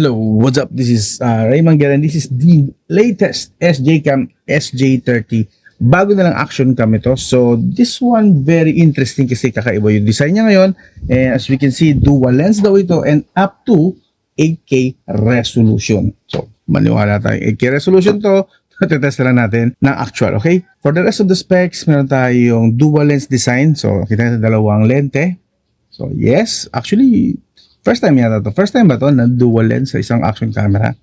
Hello, what's up? This is Raymond Guerra and this is the latest SJ-Cam SJ30. Bago na lang action cam ito. So, this one very interesting kasi kakaiba yung design niya ngayon. And as we can see, dual lens daw ito and up to 8K resolution. So, maniwala tayo. 8K resolution to. Test lang natin ng actual, okay? For the rest of the specs, meron tayong dual lens design. So, kita natin dalawang lente. So, yes, actually, first time yata to. First time ba to na dual lens sa isang action camera?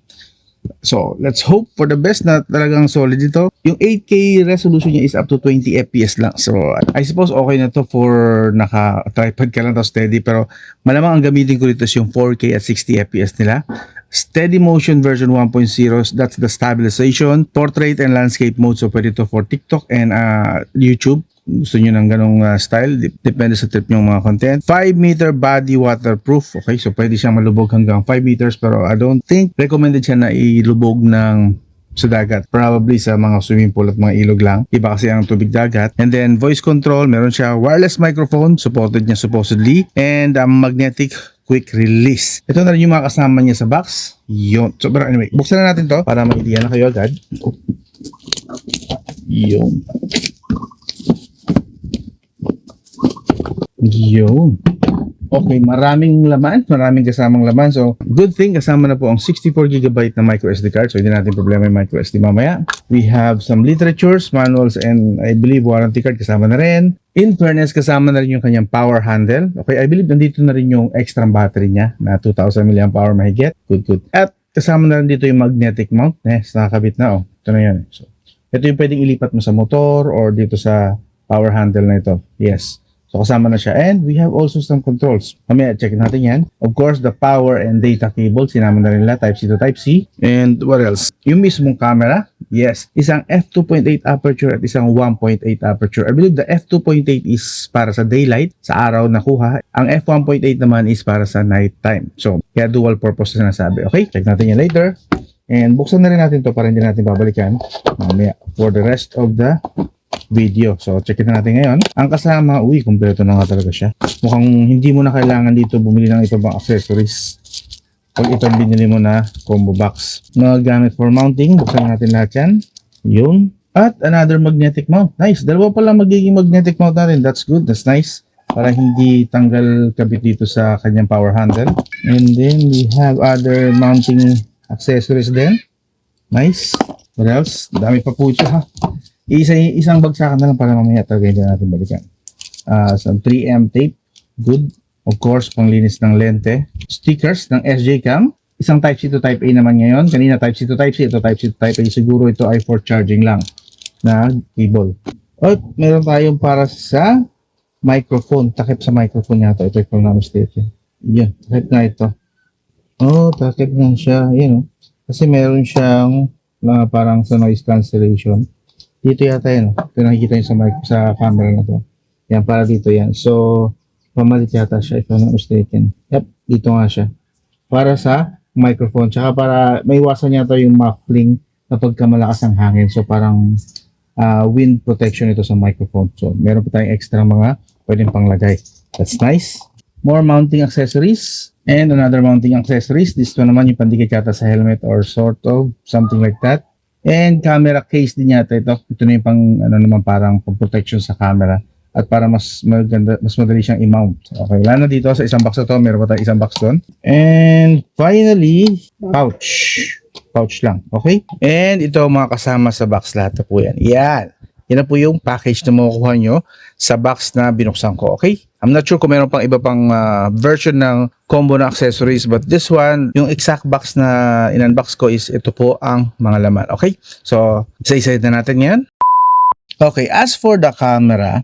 So, let's hope for the best na talagang solid ito. Yung 8K resolution niya is up to 20 FPS lang. So, I suppose okay na to for naka-tripod ka lang to steady. Pero malamang ang gamitin ko dito is yung 4K at 60 FPS nila. Steady motion version 1.0, that's the stabilization, portrait and landscape mode. So, pwede to for TikTok and YouTube. Gusto nyo ng ganong style, depende sa trip nyo mga content. 5 meter body waterproof. Okay, so pwede siyang malubog hanggang 5 meters pero I don't think recommended siya na ilubog ng sa dagat. Probably sa mga swimming pool at mga ilog lang. Iba kasi ang tubig dagat. And then voice control, meron siya wireless microphone, supported niya supposedly. And magnetic quick release. Ito na rin yung mga kasama niya sa box. Yun. So, pero anyway, buksan na natin to para maintindihan na kayo agad. Yun. Yun. Okay, maraming laman, maraming kasamang laman. So, good thing, kasama na po ang 64GB na micro SD card. So, hindi natin problema yung micro SD mamaya. We have some literatures, manuals, and I believe warranty card kasama na rin. In fairness, kasama na rin yung kanyang power handle. Okay, I believe nandito na rin yung extra battery niya na 2,000 mAh mahigit. Good, good. At kasama na rin dito yung magnetic mount. Yes, nakakabit na. Oh, ito na yan. So, ito yung pwedeng ilipat mo sa motor or dito sa power handle na ito. Yes. So, kasama na siya. And we have also some controls. Mamaya, check natin yan. Of course, the power and data cable. Sinama na rin nila. Type-C to Type-C. And what else? Yung mismong camera. Yes. Isang f2.8 aperture at isang 1.8 aperture. I believe the f2.8 is para sa daylight, sa araw na kuha. Ang f1.8 naman is para sa nighttime. So, kaya dual purpose na sinasabi. Okay? Check natin yan later. And buksan na rin natin to para hindi natin babalikan. Mamaya, for the rest of the video. So, check it natin ngayon. Ang kasama, kumpleto na nga talaga siya. Mukhang hindi mo na kailangan dito bumili ng iba pang accessories. Pag itong binili mo na combo box. Mga gamit for mounting, buksan natin lahat yan. Yun. At another magnetic mount. Nice. Dalawa pala magiging magnetic mount natin. That's good. That's nice. Para hindi tanggal kabit dito sa kanyang power handle. And then, we have other mounting accessories din. Nice. What else? Dami pa po ito ha. Isang bagsakan na lang para mamaya talaga hindi natin balikan. Some 3M tape. Good. Of course, panglinis ng lente. Stickers ng SJ-Cam. Isang Type-C to Type-A naman ngayon. Kanina Type-C to Type-C. Ito Type-C to Type-A. Siguro ito ay for charging lang na cable. At meron tayong para sa microphone. Takip sa microphone yata. Ito yung namin state. Yan. Takip na ito. Oh, takip na siya. Yan. Kasi meron siyang parang sa noise cancellation. Dito yata yan. Ito nakikita nyo sa camera na to. Yan, para dito yan. So, pamalit yata siya if I'm not mistaken. Yep, dito nga siya. Para sa microphone. Tsaka para maiwasan yata yung muffling kapag malakas ang hangin. So, parang wind protection ito sa microphone. So, meron pa tayong extra mga pwedeng panglagay. That's nice. More mounting accessories. And another mounting accessories. This one naman yung pandikit yata sa helmet or sort of something like that. And camera case din yata ito. Ito na yung pang naman parang protection sa camera at para mas maganda, mas madali siyang i-mount. Okay, wala na dito sa isang box na to. Meron pa tayong isang box doon. And finally, pouch. Pouch lang. Okay? And ito mga kasama sa box lahat na po yan. Yan. Yan na po yung package na makukuha nyo sa box na binuksan ko. Okay? I'm not sure kung meron pang iba pang version ng combo na accessories, but this one, yung exact box na in-unbox ko is ito po ang mga laman. Okay? So, isa-isa na natin yan. Okay, as for the camera,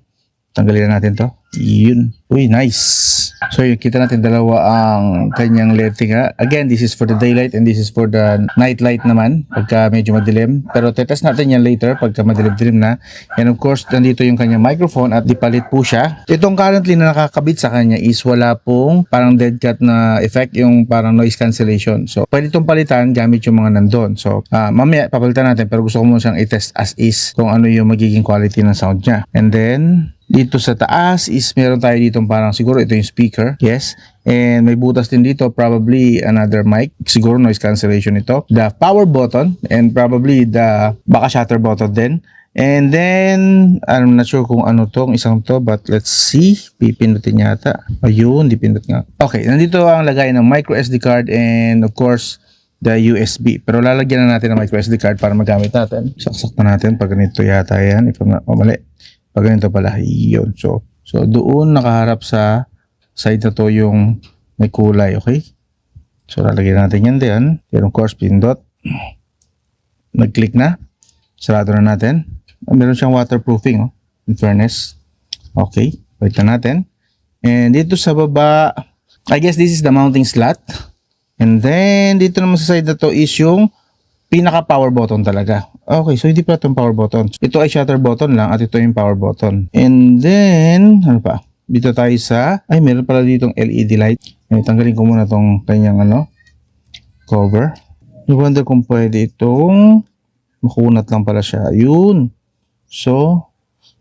tanggalin na natin to. Yun. Uy, nice. So, yung kita natin dalawa ang kanyang lighting ha. Again, this is for the daylight and this is for the night light naman pagka medyo madilim. Pero tetest natin yan later pagka madilim-dilim na. And of course, nandito yung kanyang microphone at dipalit po siya. Itong currently na nakakabit sa kanya is wala pong parang dead cat na effect, yung parang noise cancellation. So, pwede itong palitan gamit yung mga nandun. So, mamaya papalitan natin pero gusto ko muna siyang i-test as is kung ano yung magiging quality ng sound niya. And then, Dito sa taas is meron tayo dito parang siguro ito yung speaker. Yes. And may butas din dito, probably another mic. Siguro noise cancellation ito. The power button and probably the baka shutter button din. And then, I'm not sure kung ano tong isang to, but let's see. Pipindutin yata. Ayun, dipindot nga. Okay, nandito ang lagay ng micro SD card and of course, the USB. Pero lalagyan na natin ng micro SD card para magamit natin. Saksak pa natin pag ganito yata yan. If I'm not, mali. Pag ganito pala, yun. So doon nakaharap sa side na to yung may kulay, okay? So, lalagyan natin yan din. Then, of course, pindot. Nag-click na. Sarado na natin. Meron siyang waterproofing, oh, in fairness. Okay, wait na natin. And dito sa baba, I guess this is the mounting slot. And then, dito naman sa side na to is yung pinaka power button talaga. Okay, so hindi pa itong power button. Ito ay shutter button lang at ito yung power button. And then, ano pa? Dito tayo sa, ay meron pala ditong LED light. Tanggalin ko muna itong kanyang cover. I wonder kung pwede itong makunat lang pala siya. Yun. So,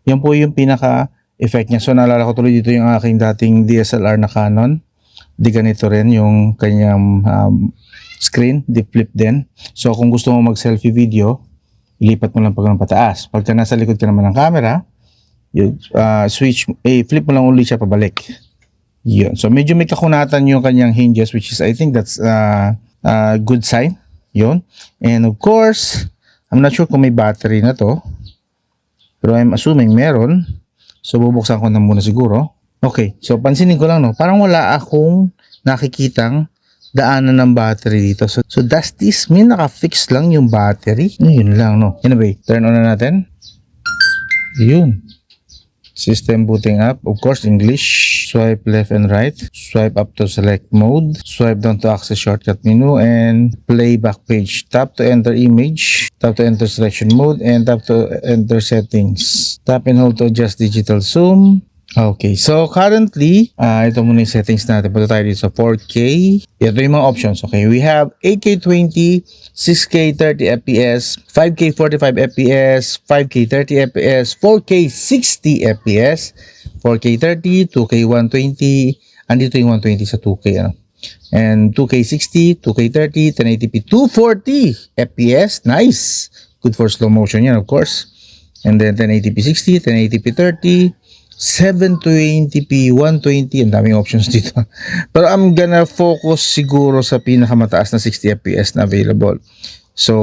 yan po yung pinaka effect niya. So, naalala ko tuloy dito yung aking dating DSLR na Canon. Di ganito rin yung kanyang screen, di flip din. So kung gusto mo mag selfie video, ilipat mo lang pag ng pataas. Pagka nasa likod ka naman ng camera, switch, flip mo lang ulit siya pabalik. Yun. So medyo may kakunatan yung kanyang hinges, which is I think that's a good sign. Yun. And of course, I'm not sure kung may battery na to, pero I'm assuming meron. So bubuksan ko na muna siguro. Okay. So pansinin ko lang, no, parang wala akong nakikitang daanan ng battery dito. So does this mean naka-fix lang yung battery? Yun lang, no? Anyway, turn on na natin. Yun. System booting up. Of course, English. Swipe left and right. Swipe up to select mode. Swipe down to access shortcut menu and play back page. Tap to enter image. Tap to enter selection mode and tap to enter settings. Tap and hold to adjust digital zoom. Okay, so currently, ito muna yung settings natin. Punta tayo dito sa 4K. Ito yung mga options. Okay, we have 8K 20, 6K 30 FPS, 5K 45 FPS, 5K 30 FPS, 4K 60 FPS, 4K 30, 2K 120, andito yung 120 sa 2K, ano? And 2K 60, 2K 30, 1080p, 240 FPS. Nice! Good for slow motion yan, of course. And then 1080p 60, 1080p 30, 720p, 120, ang daming options dito. Pero I'm gonna focus siguro sa pinakamataas na 60 fps na available. So,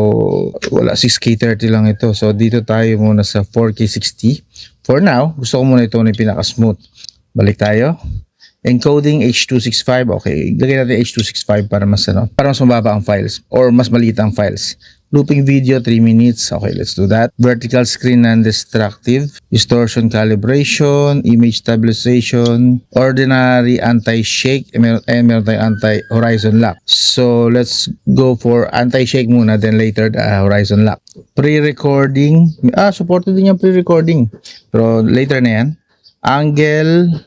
wala, 6K 30 lang ito. So, dito tayo muna sa 4K 60. For now, gusto ko muna ito na yung pinaka-smooth. Balik tayo. Encoding H.265. Okay, lagay natin H.265 para mas mababa ang files or mas maliit ang files. Looping video 3 minutes. Okay, let's do that. Vertical screen non-destructive. Distortion calibration. Image stabilization. Ordinary anti-shake. And meron tayong anti-horizon lock. So, let's go for anti-shake muna. Then later, horizon lock. Pre-recording. Supported din yung pre-recording. Pero later na yan. Angle.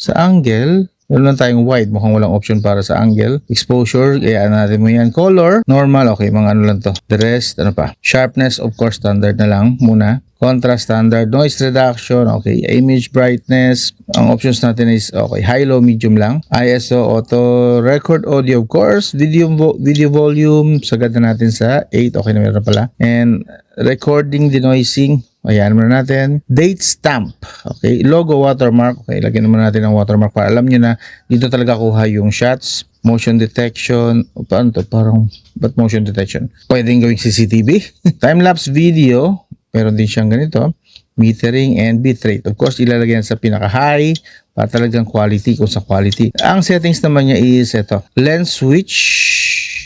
Sa angle, meron lang tayong wide. Mukhang walang option para sa angle. Exposure, kaya natin mo yan. Color, normal. Okay, mga ano lang to. The rest, ano pa? Sharpness, of course, standard na lang muna. Contrast, standard. Noise reduction, okay. Image brightness. Ang options natin is, okay, high, low, medium lang. ISO, auto, record audio, of course. Video volume, sagad na natin sa 8. Okay na meron pala. And recording, denoising. Ayan muna natin. Date stamp. Okay. Logo watermark. Okay. Lagyan naman natin ang watermark para alam nyo na dito talaga kuha yung shots. Motion detection. Paano to? Parang, ba't motion detection? Pwedeng gawing CCTV. Time-lapse video. Meron din siyang ganito. Metering and bitrate. Of course, ilalagyan sa pinaka-high para talagang quality kung sa quality. Ang settings naman niya is ito. Lens switch.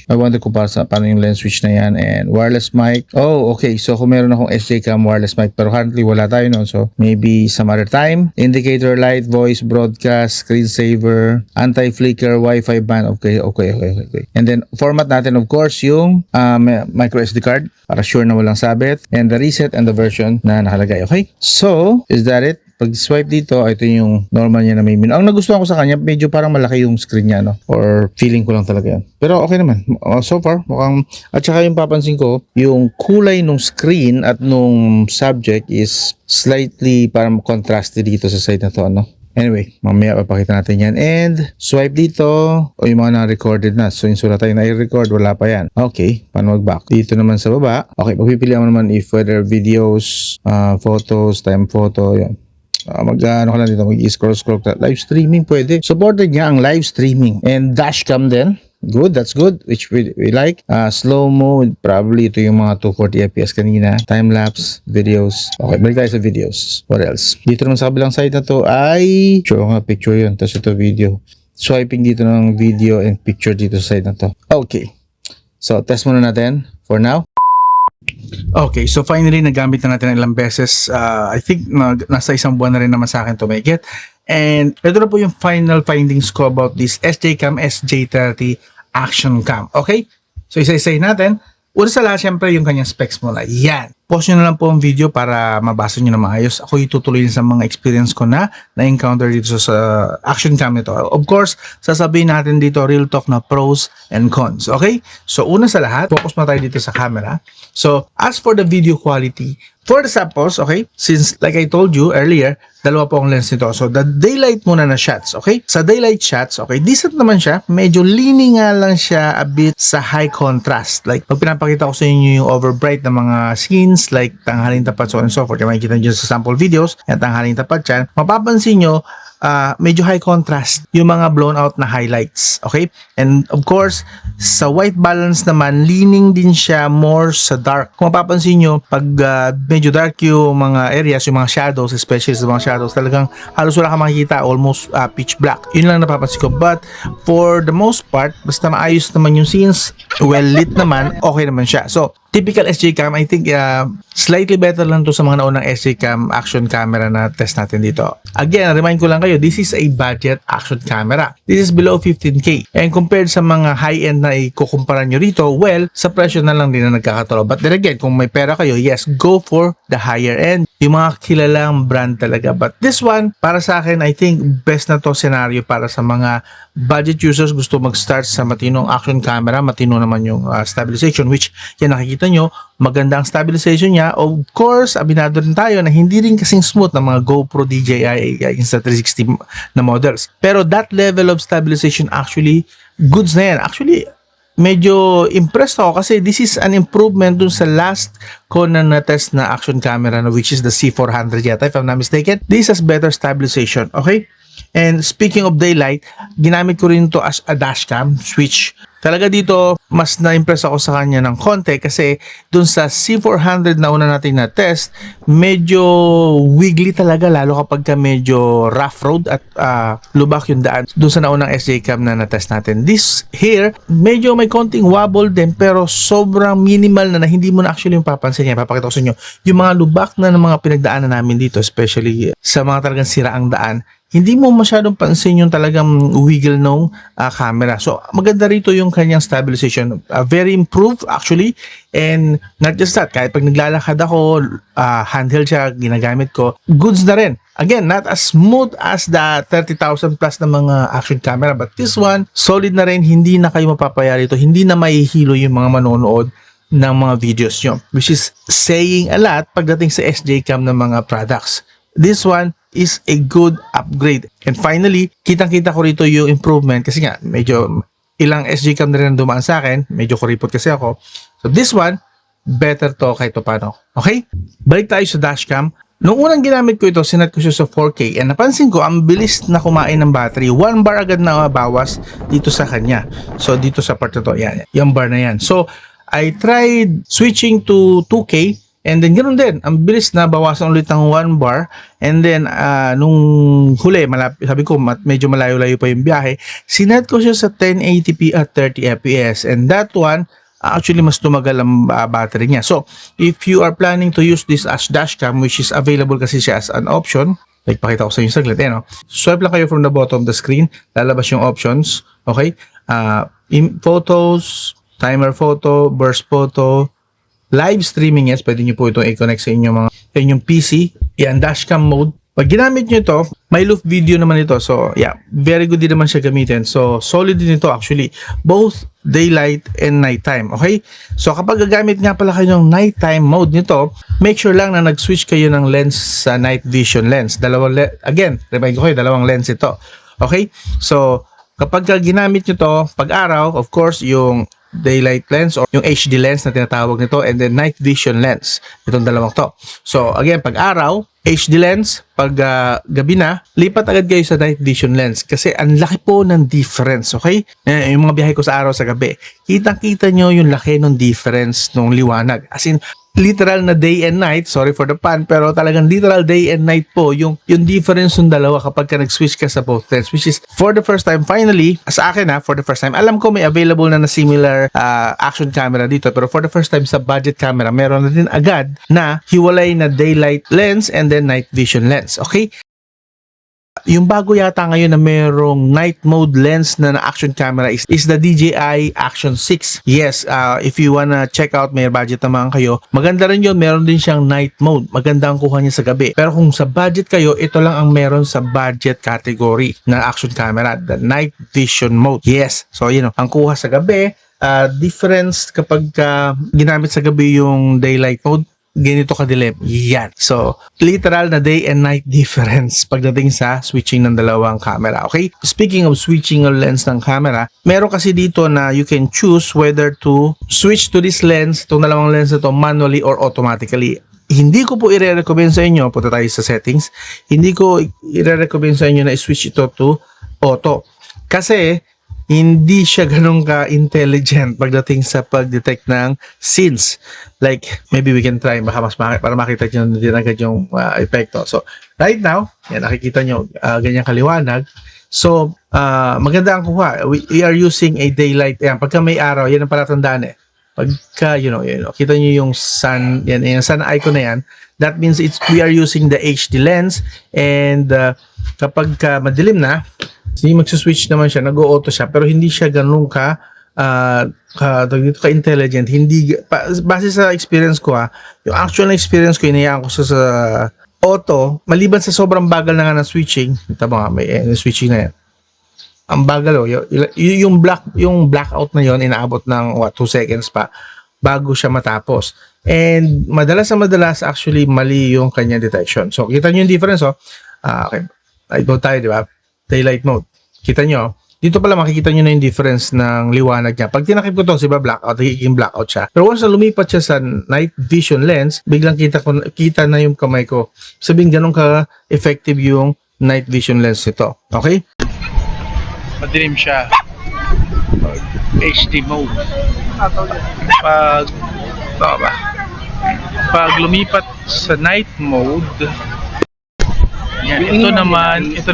I wonder kung paano yung lens switch na yan. And wireless mic. Oh, okay. So, kung meron akong SJ-Cam wireless mic, pero currently wala tayo noon. So, maybe some other time. Indicator light, voice, broadcast, screensaver, anti-flicker, Wi-Fi band. Okay. And then, format natin, of course, yung micro SD card para sure na walang sabit. And the reset and the version na nakalagay. Okay? So, is that it? pag swipe dito, ito yung normal niya na may menu. Ang nagustuhan ko sa kanya, medyo parang malaki yung screen niya, no? Or feeling ko lang talaga yan. Pero okay naman. So far, mukhang, at saka yung papansin ko, yung kulay nung screen at nung subject is slightly parang contrasted dito sa side na to, ano? Anyway, mamaya papakita natin yan. And swipe dito, o yung mga na-recorded na. So yung sulat tayo na-record, wala pa yan. Okay, paano mag-back? Dito naman sa baba. Okay, pagpipilihan mo naman if whether videos, photos, time photo, yan. Ano ka lang dito, mag-scroll live streaming pwede. Supported niya ang live streaming. And dashcam din. Good, that's good, which we like. Slow mode, probably ito yung mga 240 fps kanina. Time-lapse, videos. Okay, balik tayo sa videos. What else? Dito naman sa kabilang side na to ay picture yun. Tapos ito video. Swiping dito ng video and picture dito sa side na to. Okay. So, test muna natin for now. Okay, so finally, nagamit na natin ilang beses. I think nasa isang buwan na rin naman sa akin to make it. And ito na po yung final findings ko about this SJCam SJ30 Action Cam. Okay? So isa-isahin natin. Una sa lahat, syempre yung kanyang specs muna. Yan. Pause nyo na lang po ang video para mabasa nyo na maayos. Ako itutuloy sa mga experience ko na na-encounter dito sa Action Cam nito. Of course, sasabihin natin dito real talk na pros and cons. Okay? So una sa lahat, focus na tayo dito sa camera. So as for the video quality, for the samples, okay, since like I told you earlier, dalawa po ang lens nito. So the daylight muna na shots, okay? Sa daylight shots, okay, decent naman siya. Medyo leaning nga lang siya a bit sa high contrast. Like pag pinapakita ko sa inyo yung overbright na mga scenes like tanghaling tapat, so on and so forth, yung makikita nyo sa sample videos, yung tanghaling tapat yan, mapapansin nyo, medyo high contrast yung mga blown out na highlights, okay? And of course, sa white balance naman, leaning din siya more sa dark. Kung mapapansin nyo, pag medyo dark yung mga areas, yung mga shadows, especially sa mga shadows, talagang halos wala ka makikita, almost pitch black. Yun lang napapansin ko. But for the most part, basta maayos naman yung scenes, well lit naman, okay naman siya. So, typical SJCam, I think slightly better lang to sa mga naunang SJCam action camera na test natin dito. Again, remind ko lang kayo, this is a budget action camera. This is below 15K. And compared sa mga high-end na ikukumpara nyo rito, well, sa presyo na lang din na nagkakatalo. But then again, kung may pera kayo, yes, go for the higher end. Yung mga kilalang brand talaga. But this one, para sa akin, I think best na to scenario para sa mga budget users gusto mag-start sa matinong action camera, matino naman yung stabilization, which yan nakikita nyo, maganda ang stabilization niya. Of course, abinado rin tayo na hindi rin kasing smooth ng mga GoPro DJI Insta360 na models. Pero that level of stabilization actually, goods na yan. Actually, medyo impressed ako kasi this is an improvement dun sa last ko na na-test na action camera na which is the C400 yata, if I'm not mistaken. This has better stabilization, okay? And speaking of daylight, ginamit ko rin to as a dashcam switch. Talaga dito, mas na-impress ako sa kanya ng konti kasi dun sa C400 na una natin na test, medyo wiggly talaga lalo kapag ka medyo rough road at lubak yung daan dun sa naunang SJCam na na-test natin. This here, medyo may konting wobble din pero sobrang minimal na hindi mo na actually yung papansin niya. Papakita ko sa inyo yung mga lubak na ng mga pinagdaanan namin dito, especially sa mga talagang siraang daan. Hindi mo masyadong pansin yung talagang wiggle ng camera. So, maganda rito yung kanyang stabilization. Very improved actually. And not just that, kahit pag naglalakad ako, handheld siya, ginagamit ko, goods na rin. Again, not as smooth as the 30,000 plus na mga action camera. But this one, solid na rin. Hindi na kayo mapapaya rito. Hindi na mahihilo yung mga manonood ng mga videos nyo. Which is saying a lot pagdating sa SJCam ng mga products. This one is a good upgrade. And finally, kitang-kita ko rito yung improvement kasi nga, medyo ilang SJCam na rin dumaan sa akin. Medyo kuripot kasi ako. So this one, better to kahit paano. Okay? Balik tayo sa dashcam. Nung unang ginamit ko ito, sinet ko siya sa 4K. And napansin ko, ang bilis na kumain ng battery. 1 bar agad na bawas dito sa kanya. So dito sa part na to, yan, yung bar na yan. So I tried switching to 2K. And then ganoon din, ang bilis na bawasan ulit ng 1 bar. And then nung huli, sabi ko medyo malayo-layo pa yung biyahe, sinet ko siya sa 1080p at 30 fps. And that one, actually mas tumagal ang battery niya. So, if you are planning to use this as dashcam, which is available kasi siya as an option, like pakita ko sa inyo saglit, no? Swipe lang kayo from the bottom of the screen, lalabas yung options, okay? Photos, timer photo, burst photo, live streaming, yes, pwede nyo po itong i-connect sa inyong PC. Yan, dashcam mode. Pag ginamit nyo ito, may loop video naman ito. So, yeah, very good din naman siya gamitin. So, solid din ito actually. Both daylight and nighttime. Okay? So, kapag gagamit nga pala kayo ng nighttime mode nito, make sure lang na nag-switch kayo ng lens sa night vision lens. Again, remind ko kayo, dalawang lens ito. Okay? So, kapag ginamit nyo to pag-araw, of course, yung daylight lens or yung HD lens na tinatawag nito, and then night vision lens. Itong dalawang to. So, again, pag-araw, HD lens, pag gabi na, lipat agad kayo sa night vision lens kasi ang laki po ng difference, okay? Yung mga biyahe ko sa araw sa gabi, kitang-kita nyo yung laki ng difference ng liwanag. As in, literal na day and night, sorry for the pun, pero talagang literal day and night po yung difference ng dalawa kapag ka nag-switch ka sa both lens, which is for the first time, finally, sa akin for the first time, alam ko may available na similar action camera dito, pero for the first time sa budget camera, meron na din agad na hiwalay na daylight lens and then night vision lens, okay? Yung bago yata ngayon na merong night mode lens na action camera is the DJI Action 6. Yes, if you wanna check out, may budget naman kayo. Maganda rin yun, meron din siyang night mode. Maganda ang kuha niya sa gabi. Pero kung sa budget kayo, ito lang ang meron sa budget category ng action camera, the night vision mode. Yes, so yun, ang kuha sa gabi, difference kapag ginamit sa gabi yung daylight mode, ganito kadilim. Yan. So, literal na day and night difference pagdating sa switching ng dalawang camera. Okay? Speaking of switching ng lens ng camera, meron kasi dito na you can choose whether to switch to this lens, itong dalawang lens na to, manually or automatically. Hindi ko po i-recommend sa inyo, punta tayo sa settings, hindi ko i-recommend sa inyo na i-switch ito to auto. Kasi, hindi siya ganun ka-intelligent pagdating sa pag-detect ng scenes. Like, maybe we can try, baka mas para makita nyo din agad yung epekto. So, right now, yan, nakikita nyo, ganyan kaliwanag. So, maganda ang kuha. We are using a daylight. Yan, pagka may araw, yan ang palatandaan eh. Pagka, kita nyo yung sun, yan, yung sun icon na yan, that means we are using the HD lens, and kapag madilim na, magsuswitch naman siya, nag-auto siya, pero hindi siya ganun ka-intelligent. Hindi, base sa experience ko yung actual experience ko, inayaan ko sa auto, maliban sa sobrang bagal na nga ng switching, ito ba nga, may switching na yan. Ang bagal, yung blackout na yon inaabot ng 2 seconds pa bago siya matapos. And madalas actually mali yung kanyang detection. So, kita nyo yung difference, okay. Light mode tayo, di ba? Daylight mode. Kita nyo, dito pala makikita nyo na yung difference ng liwanag niya. Pag tinakip ko to, diba blackout, nagiging blackout siya. Pero once na lumipat siya sa night vision lens, biglang kita na yung kamay ko. Sabihin, ganun ka-effective yung night vision lens nito. Okay? Madilim siya. HD mode. Pag lumipat sa night mode, yan, ito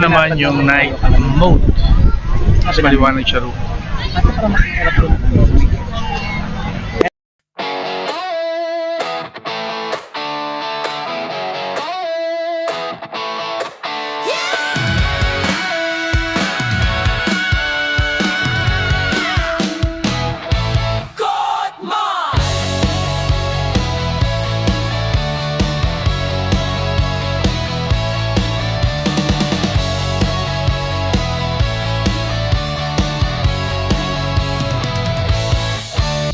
naman yung night mode. Mas maliwanag siya rin.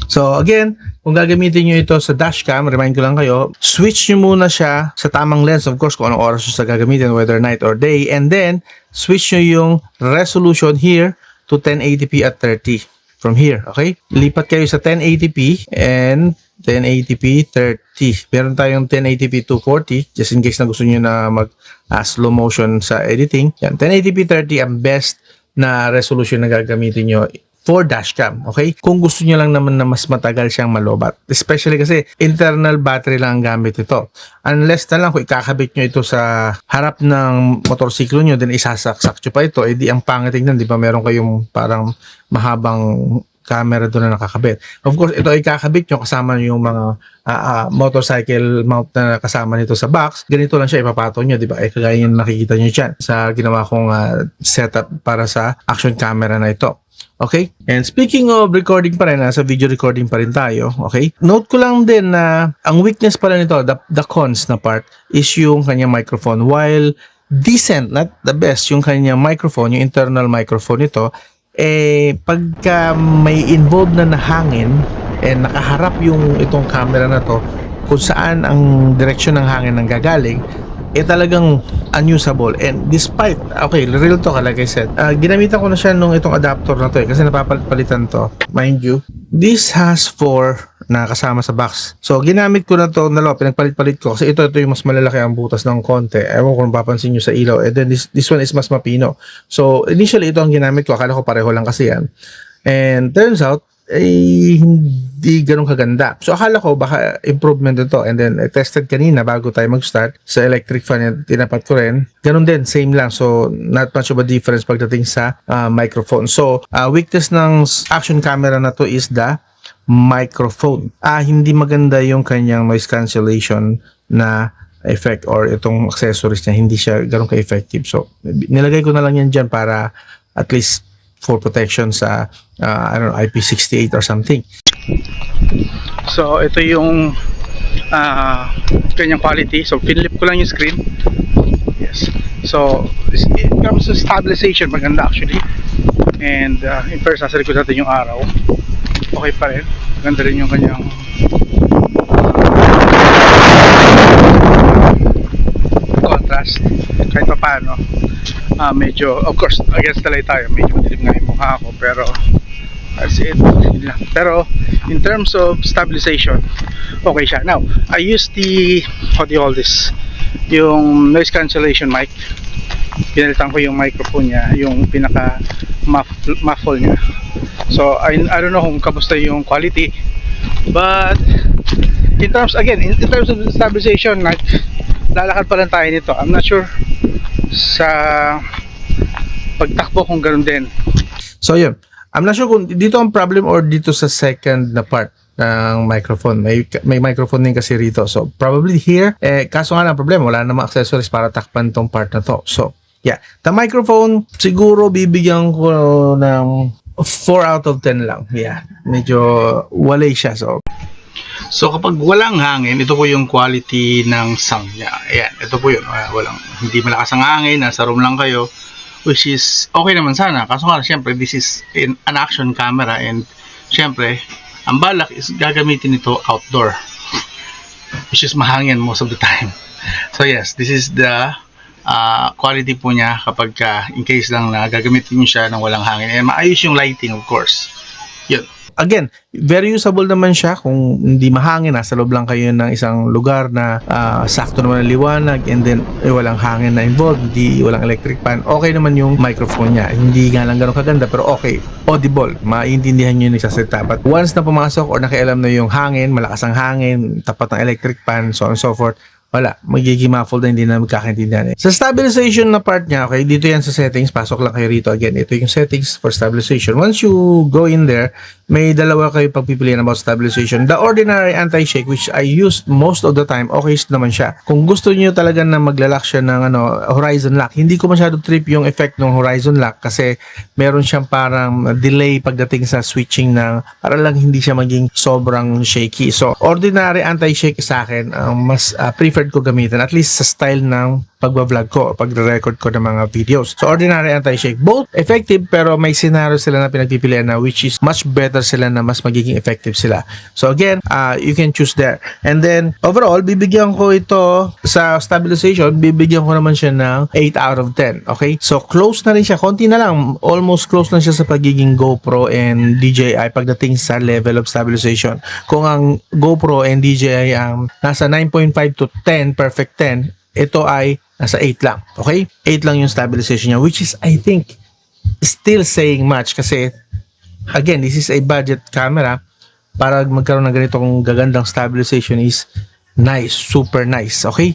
So again, kung gagamitin nyo ito sa dashcam, remind ko lang kayo, switch nyo muna siya sa tamang lens, of course, kung anong oras nyo sa gagamitin, whether night or day, and then switch nyo yung resolution here to 1080p at 30 from here, okay? Lipat kayo sa 1080p and 1080p 30. Meron tayong 1080p 240 just in case na gusto nyo na mag slow motion sa editing. Yan, 1080p 30 ang best na resolution na gagamitin nyo for dashcam, okay? Kung gusto niyo lang naman na mas matagal siyang malobat. Especially kasi internal battery lang ang gamit ito. Unless na lang kung ikakabit nyo ito sa harap ng motorsiklo nyo, then isasaksak nyo pa ito, eh di ang pangit tignan, di ba? Meron kayong parang mahabang camera doon na nakakabit. Of course, ito ay kakabit nyo kasama yung mga motorcycle mount na kasama nito sa box. Ganito lang siya, ipapato nyo, di ba? Eh, kagaya yung nakikita nyo dyan sa ginawa kong setup para sa action camera na ito. Okay? And speaking of recording pa rin, sa video recording pa rin tayo, okay? Note ko lang din na ang weakness pala nito, the cons na part, is yung kanyang microphone. While decent, not the best, yung kanyang microphone, yung internal microphone nito, pagka may involved na hangin, nakaharap yung itong camera na to, kung saan ang direksyon ng hangin nang gagaling, talagang unusable. And despite, okay, real talk, like I said, ginamitan ko na siya nung itong adapter na to kasi napapalitan to. Mind you, this has 4 na kasama sa box. So, ginamit ko na to, pinagpalit-palit ko kasi ito yung mas malalaki ang butas ng konti. Ewan ko kung papansin nyo sa ilaw. And then this one is mas mapino. So, initially ito ang ginamit ko. Akala ko pareho lang kasi yan. And turns out, hindi ganun kaganda. So, akala ko baka improvement ito. And then, I tested kanina bago tayo mag-start sa electric fan yan, tinapat ko rin. Ganun din, same lang. So, not much of a difference pagdating sa microphone. So, weakness ng action camera na to is the microphone. Hindi maganda yung kanyang noise cancellation na effect or itong accessories niya, hindi siya ganun ka-effective. So, nilagay ko na lang yan dyan para at least for protection sa I don't know, IP68 or something. So ito yung kanyang quality. So pinlip ko lang yung screen. Yes. So it comes to stabilization, maganda actually. And in first, nasa likod natin yung araw. Okay pa rin. Maganda rin yung kanyang contrast. Kahit pa paano. Medyo, of course, against the light tayo, medyo madilim nga yung mukha ko, pero that's it. Pero in terms of stabilization, okay siya. Now, I use the, what do you call this, yung noise cancellation mic. Pinalitan ko yung microphone niya, yung pinaka muffle niya. So I don't know kung kamusta yung quality, but in terms, again, in terms of stabilization, like, lalakad pa lang tayo nito. I'm not sure sa pagtakbo kung ganoon din. So yun, I'm not sure kung dito ang problem or dito sa second na part ng microphone. May microphone din kasi rito. So probably here, kaso nga lang problema, wala namang accessories para takpan tong part na to. So yeah, the microphone siguro bibigyan ko ng 4 out of 10 lang. Yeah, medyo walay siya. So kapag walang hangin, ito po yung quality ng sound niya. Ayan, ito po yun. Hindi malakas ang hangin, nasa room lang kayo, which is okay naman sana. Kaso nga, syempre, this is an action camera and syempre, ang balak is gagamitin ito outdoor, which is mahangin most of the time. So yes, this is the quality po niya kapag in case lang na gagamitin niyo siya ng walang hangin. And maayos yung lighting, of course. Yun. Again, very usable naman siya kung hindi mahangin, nasa loob lang kayo ng isang lugar na sakto naman ang liwanag and then walang hangin na involved, walang electric fan. Okay naman yung microphone niya. Hindi nga lang ganun kaganda pero okay, audible, maintindihan nyo yung nagsasalita. But once na pumasok or nakialam na yung hangin, malakas ang hangin, tapat ng electric fan, so on and so forth, wala, magiging muffled na hindi na magkakaintindihan. Sa stabilization na part niya, okay, dito yan sa settings, pasok lang kayo rito. Again, ito yung settings for stabilization. Once you go in there, may dalawa kayo pagpipilian about stabilization. The ordinary anti-shake, which I used most of the time, okay naman siya. Kung gusto niyo talaga na maglalak siya ng horizon lock, hindi ko masyado trip yung effect ng horizon lock kasi meron siyang parang delay pagdating sa switching ng para lang hindi siya maging sobrang shaky. So, ordinary anti-shake sa akin, mas preferred ko gamitin, at least sa style ng pagbablog ko, pagre-record ko ng mga videos. So, ordinary anti-shake. Both effective, pero may scenario sila na pinagpipilian na which is much better sila na mas magiging effective sila. So, again, you can choose there. And then, overall, bibigyan ko ito sa stabilization, bibigyan ko naman siya ng 8 out of 10. Okay? So, close na rin siya. Konti na lang. Almost close na siya sa pagiging GoPro and DJI pagdating sa level of stabilization. Kung ang GoPro and DJI ang nasa 9.5 to 10, perfect 10, ito ay nasa 8 lang. Okay? 8 lang yung stabilization niya, which is, I think, still saying much kasi, again, this is a budget camera. Para magkaroon ng ganitong gagandang stabilization is nice, super nice. Okay?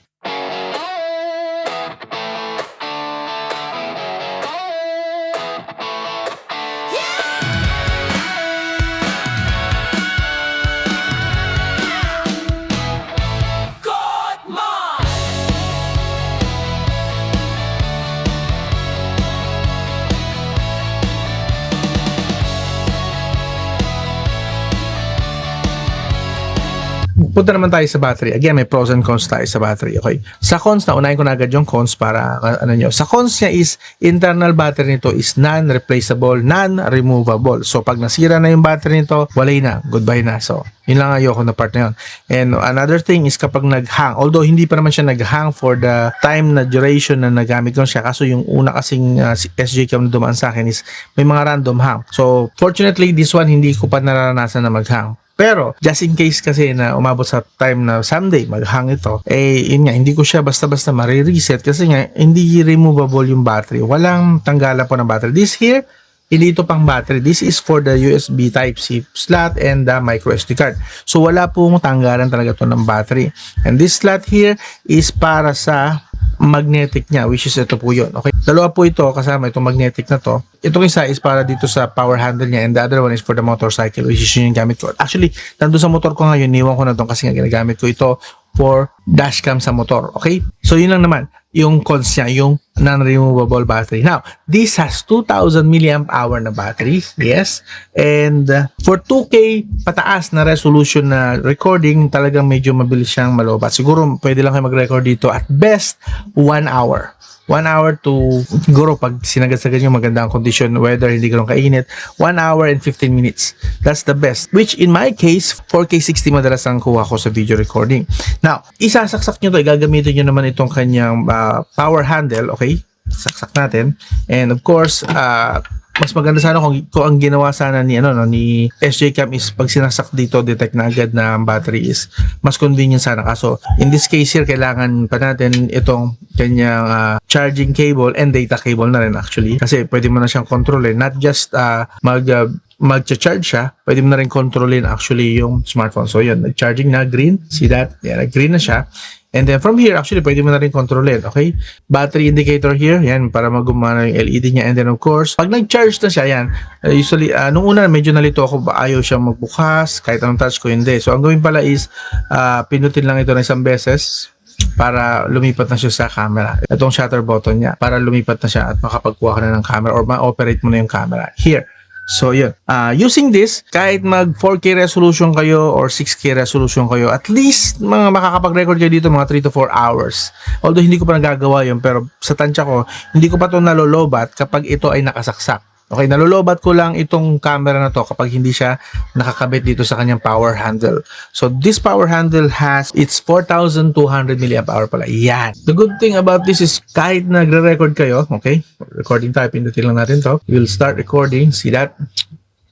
punta naman tayo sa battery. Again, may pros and cons tayo sa battery. Okay. Sa cons, unahin ko na agad yung cons para ano nyo. Sa cons niya is, internal battery nito is non-replaceable, non-removable. So, pag nasira na yung battery nito, walay na. Goodbye na. So, yun lang ayoko na part na yun. And another thing is kapag nag-hang, although hindi pa naman siya nag-hang for the time na duration na nagamit ko siya, kaso yung una kasing SJ cam na dumaan sa akin is may mga random hang. So, fortunately, this one hindi ko pa naranasan na mag-hang. Pero, just in case kasi na umabot sa time na someday mag-hang ito, yun nga, hindi ko siya basta-basta marireset kasi nga, hindi removable yung battery. Walang tanggalan po ng battery. This here, hindi ito pang battery. This is for the USB Type-C slot and the micro SD card. So, wala pong tanggalan talaga ito ng battery. And this slot here is para sa magnetic niya, which is ito po yun. Okay? Dalawa po ito, kasama itong magnetic na to. Itong isa is para dito sa power handle niya and the other one is for the motorcycle, which is yun yung gamit ko. Actually, nandun sa motor ko ngayon, niwan ko na ito kasi nga ginagamit ko ito for dashcam sa motor. Okay? So, yun lang naman. Yung cons niya, yung non-removable battery. Now, this has 2,000 mAh na battery. Yes. And for 2K pataas na resolution na recording, talagang medyo mabilis siyang malobat. Siguro, pwede lang kayo mag-record dito at best 1 hour. 1 hour to, siguro pag sinagad-sagad yung magandang condition, weather, hindi ganun kainit, 1 hour and 15 minutes. That's the best. Which in my case, 4K 60 madalas ang kuha ko sa video recording. Now, isasaksak nyo to, gagamitin nyo naman itong kanyang power handle, okay? Saksak natin. And of course, mas maganda sana kung ang ginawa sana ni ni SJ Cam is pag sinasak dito detect na agad na ang battery is mas convenient sana. Kaso in this case here kailangan pa natin itong kanyang charging cable and data cable na rin actually kasi pwede mo na siyang kontrolin, not just mag-charge siya, pwede mo na rin kontrolin actually yung smartphone. So yun, nag-charging na, green, see that? Yeah, nag-green na siya. And then from here, actually, pwede mo na rin kontrolin, okay? Battery indicator here, yan, para magumana yung LED niya. And then, of course, pag nag-charge na siya, yan, usually, nung una, medyo nalito ako, ayaw siya magbukas, kahit anong touch ko, hindi. So, ang gawin pala is, pinutin lang ito na isang beses, para lumipat na siya sa camera. Itong shutter button niya, para lumipat na siya at makapagkuha ka na ng camera or ma-operate mo na yung camera. Here. So, yun. Using this, kahit mag 4K resolution kayo or 6K resolution kayo, at least mga makakapag-record kayo dito mga 3 to 4 hours. Although, hindi ko pa nagagawa yun, pero sa tansya ko, hindi ko pa ito nalolobat kapag ito ay nakasaksak. Okay, nalolobat ko lang itong camera na to kapag hindi siya nakakabit dito sa kanyang power handle. So, this power handle has, it's 4,200 mAh pala. Yan. The good thing about this is kahit nagre-record kayo, okay, recording tayo, pindutin lang natin to. We'll start recording. See that?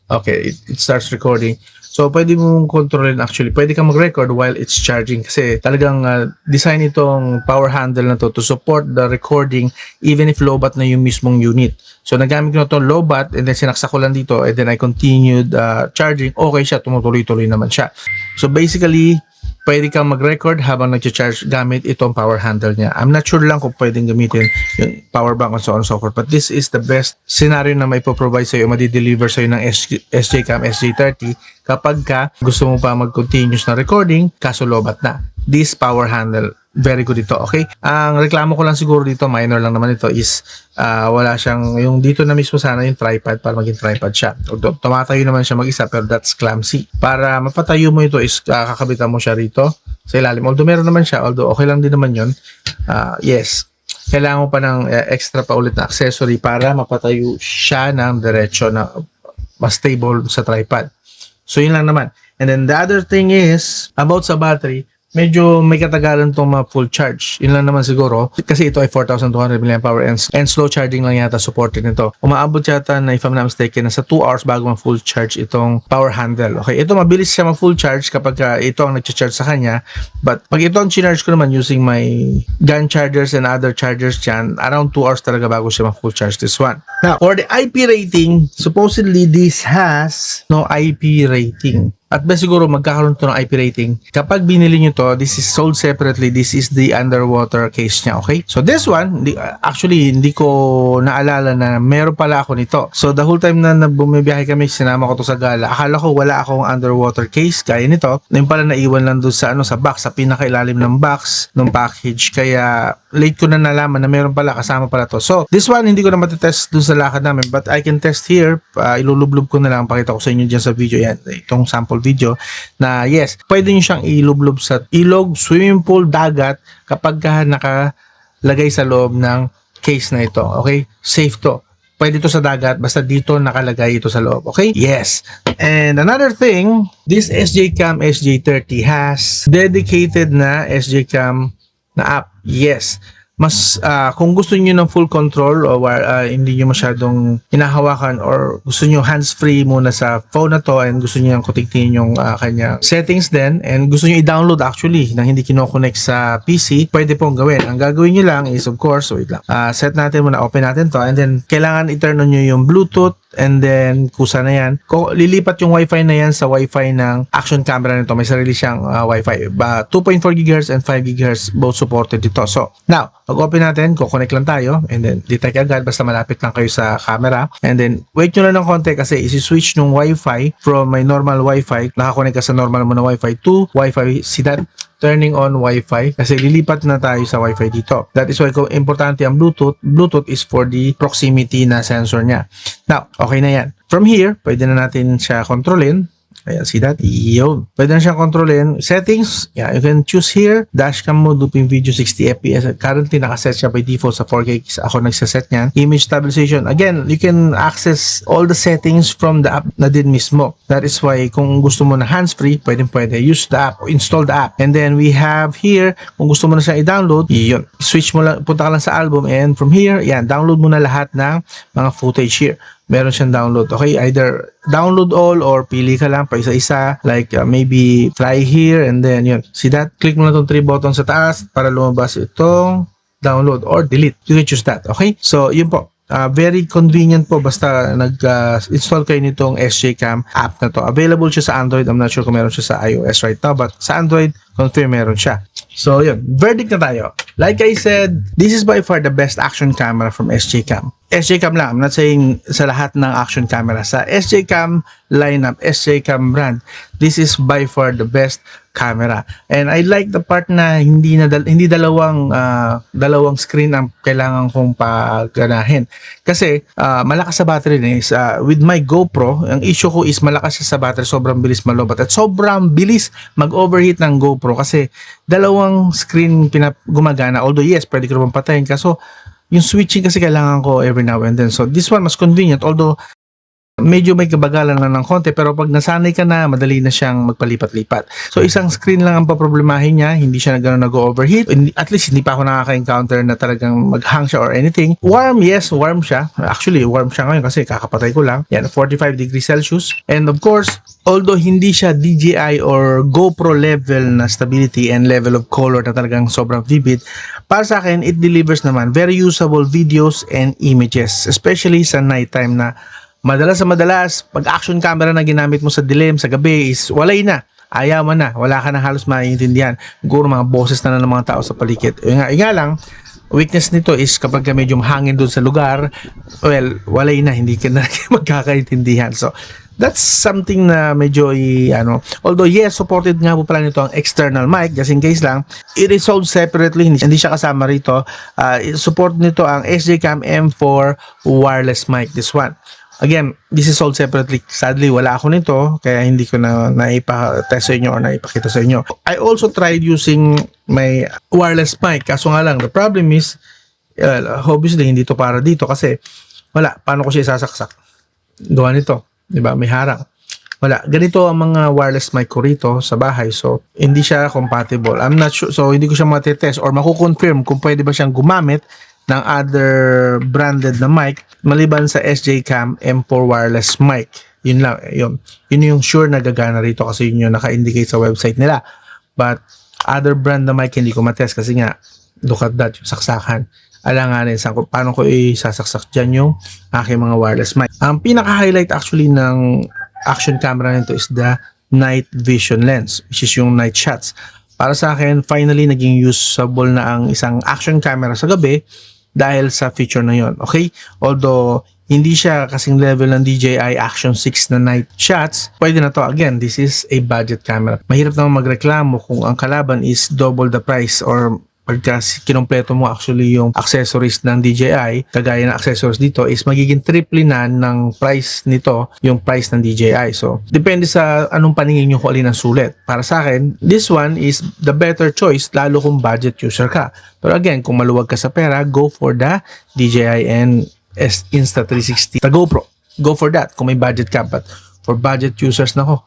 Okay, it starts recording. So, pwede mong kontrolin actually. Pwede kang mag-record while it's charging kasi talagang design itong power handle na to support the recording even if low-bat na yung mismong unit. So, nagamit ko na itong low-bat and then sinaksak ko lang dito and then I continued charging. Okay siya, tumutuloy-tuloy naman siya. So, basically, pwede kang mag-record habang nag-charge gamit itong power handle niya. I'm not sure lang kung pwedeng gamitin yung power bank and so on and so forth. But this is the best scenario na may provide sa'yo, madi-deliver sa'yo ng SJ Cam SJ30 kapag ka gusto mo pa mag-continuous na recording kaso lobat na. This power handle, very good ito, okay? Ang reklamo ko lang siguro dito, minor lang naman ito, is wala siyang, yung dito na mismo sana yung tripod para maging tripod siya. Although, tumatayo naman siya mag-isa pero that's clumsy. Para mapatayo mo ito is kakabitan mo siya rito sa ilalim. Although meron naman siya, although okay lang din naman yun. Yes, kailangan mo pa ng extra pa ulit na accessory para mapatayo siya ng diretsyo na mas stable sa tripod. So, yun lang naman. And then the other thing is, about sa battery, medyo may katagalan itong full charge. Yun lang naman siguro. Kasi ito ay 4,200 mAh and slow charging lang yata supported nito. Umaabot yata na if I'm not mistaken, nasa 2 hours bago ma-full charge itong power handle. Okay, ito mabilis siya ma-full charge kapag ito ang nag-charge sa kanya. But pag ito ang charge ko naman using my gun chargers and other chargers dyan, around 2 hours talaga bago siya ma-full charge this one. Now, for the IP rating, supposedly this has no IP rating. At best siguro magkakaroon to ng IP rating. Kapag binili nyo to, this is sold separately. This is the underwater case niya, okay? So this one, actually hindi ko naalala na meron pala ako nito. So the whole time na bumibiyahe kami, sinama ko to sa gala. Akala ko wala akong underwater case gaya nito. Yung pala naiwan lang doon sa sa box, sa pinakailalim ng box ng package. Kaya late ko na nalaman na meron pala, kasama pala to. So this one hindi ko na matitest doon sa lakad namin, but I can test here. Ilulublob ko na lang, pakita ko sa inyo dyan sa video yan. Itong sample video na yes, pwede nyo siyang ilublob sa ilog, swimming pool, dagat kapag ka nakalagay sa loob ng case na ito. Okay? Safe to. Pwede ito sa dagat, basta dito nakalagay ito sa loob. Okay? Yes. And another thing, this SJCam SJ30 has dedicated na SJCam na app. Yes. Mas kung gusto niyo ng full control o hindi niyo masyadong hinahawakan or gusto niyo hands-free muna sa phone na to and gusto niyo kutigtingin yung kanya settings din and gusto niyo i-download actually nang hindi kino-connect sa PC, pwede pong gawin. Ang gagawin niyo lang is of course, wait lang. Set natin muna, open natin to and then kailangan i-turn on niyo yung Bluetooth and then kusa na yan. Lilipat yung Wi-Fi na yan sa Wi-Fi ng action camera nito. May sarili siyang Wi-Fi. 2.4 GHz and 5 GHz both supported dito. So, now, pag-open natin, connect lang tayo and then detect agad basta malapit lang kayo sa camera. And then, wait nyo lang ng konti kasi isi-switch nung Wi-Fi from my normal Wi-Fi, nakakonect ka sa normal mo na Wi-Fi to Wi-Fi. See that? Turning on Wi-Fi kasi lilipat na tayo sa Wi-Fi dito. That is why kung importante ang Bluetooth. Bluetooth is for the proximity na sensor niya. Now, okay na yan. From here, pwede na natin siya kontrolin. Ayan, see that? Yun. Pwede na siyang kontrolin. Settings, yeah, you can choose here. Dashcam mode, looping video, 60 FPS. Currently, nakaset siya by default sa 4K. Ako nagsaset niyan. Image stabilization. Again, you can access all the settings from the app na din mismo. That is why, kung gusto mo na hands-free, pwede. Use the app, install the app. And then, we have here, kung gusto mo na siya i-download, yun. Switch mo lang, punta ka lang sa album. And from here, yan, download mo na lahat ng mga footage here. Meron siyang download. Okay, either download all or pili ka lang pa isa-isa. Like maybe try here and then yun. See that? Click mo lang itong 3 buttons sa taas para lumabas itong download or delete. You can choose that. Okay? So, yun po. Very convenient po basta nag-install kayo nitong SJCam app na to. Available siya sa Android. I'm not sure kung meron siya sa iOS right now, but sa Android, confirm meron siya. So, yun. Verdict na tayo. Like I said, this is by far the best action camera from SJCam. SJCam lang. I'm not saying sa lahat ng action camera. Sa SJCam lineup, SJCam brand, this is by far the best camera. And I like the part na hindi dalawang screen ang kailangan kong paganahin. Kasi malakas sa battery na is with my GoPro, ang issue ko is malakas siya sa battery, sobrang bilis malobat at sobrang bilis mag-overheat ng GoPro kasi dalawang screen gumagana. Although yes, pwede ko naman patayin kaso yung switching kasi kailangan ko every now and then. So this one mas convenient although medyo may kabagalan lang ng konti pero pag nasanay ka na, madali na siyang magpalipat-lipat. So isang screen lang ang paproblemahin niya, hindi siya na gano'n nag-overheat. At least hindi pa ako nakaka-encounter na talagang mag-hang siya or anything. Warm, yes, warm siya. Actually, warm siya ngayon kasi kakapatay ko lang. Yan, 45 degrees Celsius. And of course, although hindi siya DJI or GoPro level na stability and level of color na talagang sobrang vivid, para sa akin, it delivers naman very usable videos and images, especially sa nighttime na madalas, pag action camera na ginamit mo sa dilim, sa gabi is walay na. Ayaw mo na. Wala ka na halos maiintindihan. Siguro mga boses na ng mga tao sa paligid. Yung nga lang, weakness nito is kapag medyo hangin doon sa lugar, well, walay na. Hindi ka na magkakaintindihan. So, that's something na medyo although yes, supported nga po pala nito ang external mic just in case lang, it is sold separately, hindi siya kasama rito. Support nito ang SJCam M4 wireless mic, this one. Again, this is sold separately. Sadly, wala ako nito kaya hindi ko na naipatest sa inyo or naipakita sa inyo. I also tried using my wireless mic kaso nga lang, the problem is obviously hindi to para dito kasi wala, paano ko siya isasaksak? Gawa nito. Diba? May harang. Wala. Ganito ang mga wireless mic ko rito sa bahay. So, hindi siya compatible. I'm not sure. So, hindi ko siya matitest or makukonfirm kung pwede ba siyang gumamit ng other branded na mic maliban sa SJCam M4 wireless mic. Yun lang. Yun yung sure na gagana rito kasi yun yung naka-indicate sa website nila. But, other brand na mic hindi ko matest kasi nga, look at that, yung saksakan. Alanganin sa paano ko isasaksak dyan yung aking mga wireless mic. Ang pinaka-highlight actually ng action camera nito is the night vision lens, which is yung night shots. Para sa akin, finally naging usable na ang isang action camera sa gabi dahil sa feature na yon. Okay? Although hindi siya kasing level ng DJI Action 6 na night shots, pwede na to. Again, this is a budget camera. Mahirap naman magreklamo kung ang kalaban is double the price or pagka kinompleto mo actually yung accessories ng DJI, kagaya ng accessories dito, is magiging triple na ng price nito yung price ng DJI. So, depende sa anong paningin nyo kung alin ang sulit. Para sa akin, this one is the better choice, lalo kung budget user ka. Pero again, kung maluwag ka sa pera, go for the DJI Insta360, the GoPro. Go for that kung may budget ka. But for budget users, nako,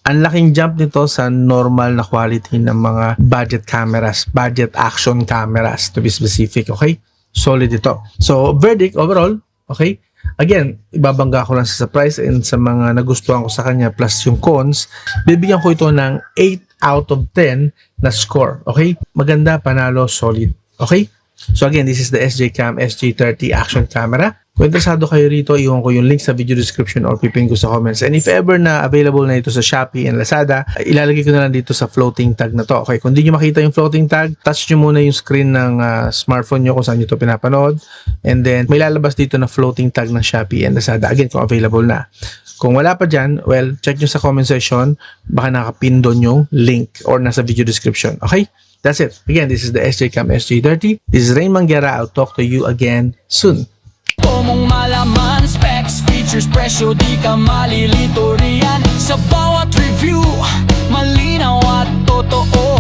ang laking jump nito sa normal na quality ng mga budget cameras, budget action cameras to be specific, okay? Solid ito. So, verdict overall, okay? Again, ibabangga ko lang sa price and sa mga nagustuhan ko sa kanya plus yung cons, bibigyan ko ito ng 8 out of 10 na score, okay? Maganda, panalo, solid, okay? So again, this is the SJ-Cam SJ30 action camera. Kung interesado kayo rito, iwan ko yung link sa video description or pipin ko sa comments. And if ever na available na ito sa Shopee and Lazada, ilalagay ko na lang dito sa floating tag na to. Okay, kung di nyo makita yung floating tag, touch nyo muna yung screen ng smartphone nyo kung saan nyo ito pinapanood. And then, may lalabas dito na floating tag ng Shopee and Lazada. Again, kung available na. Kung wala pa dyan, well, check nyo sa comment section. Baka nakapin doon yung link or nasa video description. Okay? That's it. Again, this is the SJ-Cam SJ30. This is Rain Manguera. I'll talk to you again soon. Mong malaman, specs, features, presyo, di ka malilito riyan. Sa bawat review, malinaw at totoo.